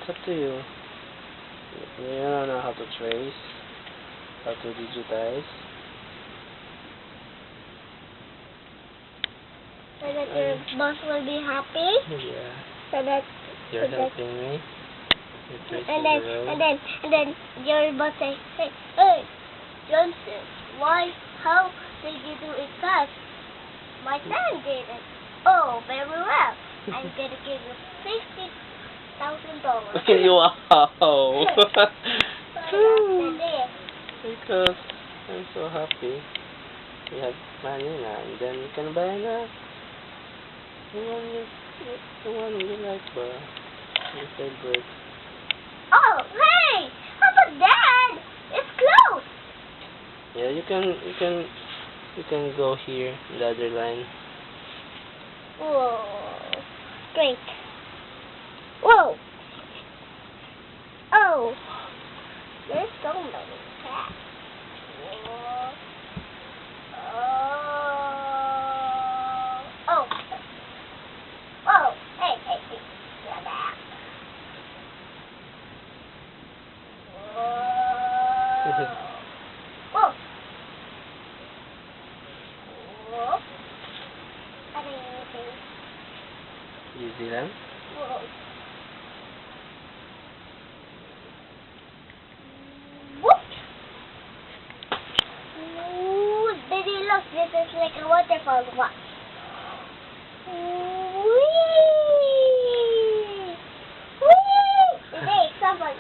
up to you. You don't know how to trace, how to digitize. So that your boss will be happy. Yeah. So that You're helping me. You're tracing and the road. then your boss say, hey, Johnson, how did you do it fast? My son did it. Oh, very well. I'm gonna give you $50,000. Wow. So that's Because I'm so happy. We have money now, and then you can buy na. The one you like, ba? Your favorite. Oh, hey! How about that? It's close. Yeah, you can go here, the other line. Whoa. Great. Whoa. Oh. There's so many cats. Whoa. Oh. Oh. Hey. Get back. Whoa. Whoa. Ano yung Easy lang. whoa. Whoop. Ooh, baby, look, this is like a waterfall. Watch. Whee! Whee! There's example,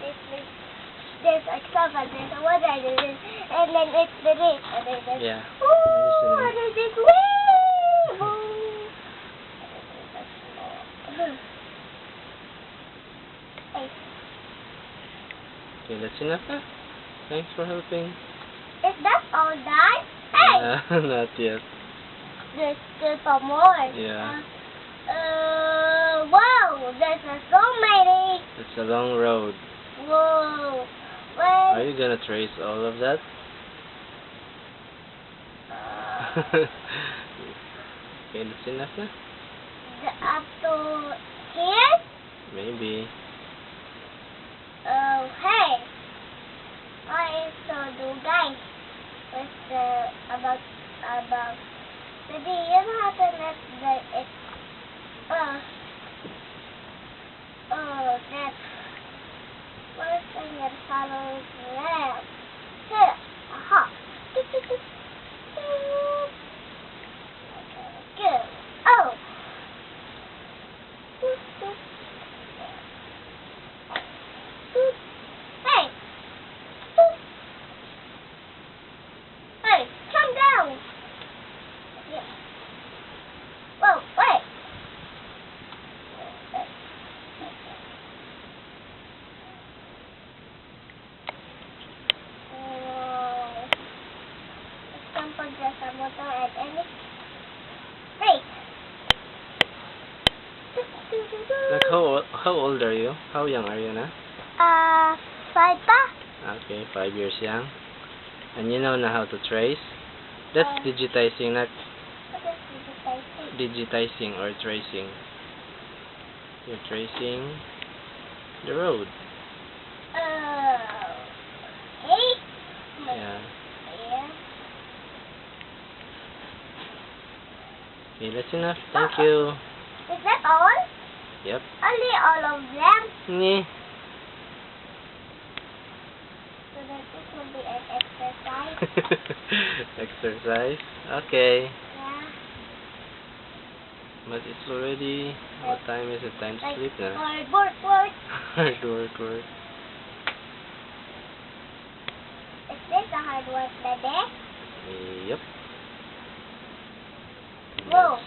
there's example, there's a water, and then it's the lake, and then there's, Yeah. ooh, and then there's whee! Hey, Okay, that's enough na. Thanks for helping. is that all done? Hey! Not yet. There's still some more. Yeah. Wow, there's so many. It's a long road. Whoa. Well, Are you gonna trace all of that? Okay, that's enough na. up to here? Maybe. Oh, hey. What is so do guys? What's about maybe you know how to let it that first thing that follows left. Here. Aha. Good. Oh. Hey. Hey, come down. Yeah. Whoa, wait. It's time for just a motor and any. Wait. Like how old are you? How young are you na? 5 pa? Okay, 5 years young. And you know now how to trace? That's digitizing, not What is digitizing? digitizing or tracing. You're tracing the road. Hey? Yeah. Yeah. Okay, that's enough. Thank you. Is that all? Yep. Only all of them? Nyeh. So that this will be an exercise? Exercise. Okay. Yeah. But it's already, what time is it? Time to Like sleep na. hard work. Hard work. Is this a hard work, Dede? Yep. Whoa.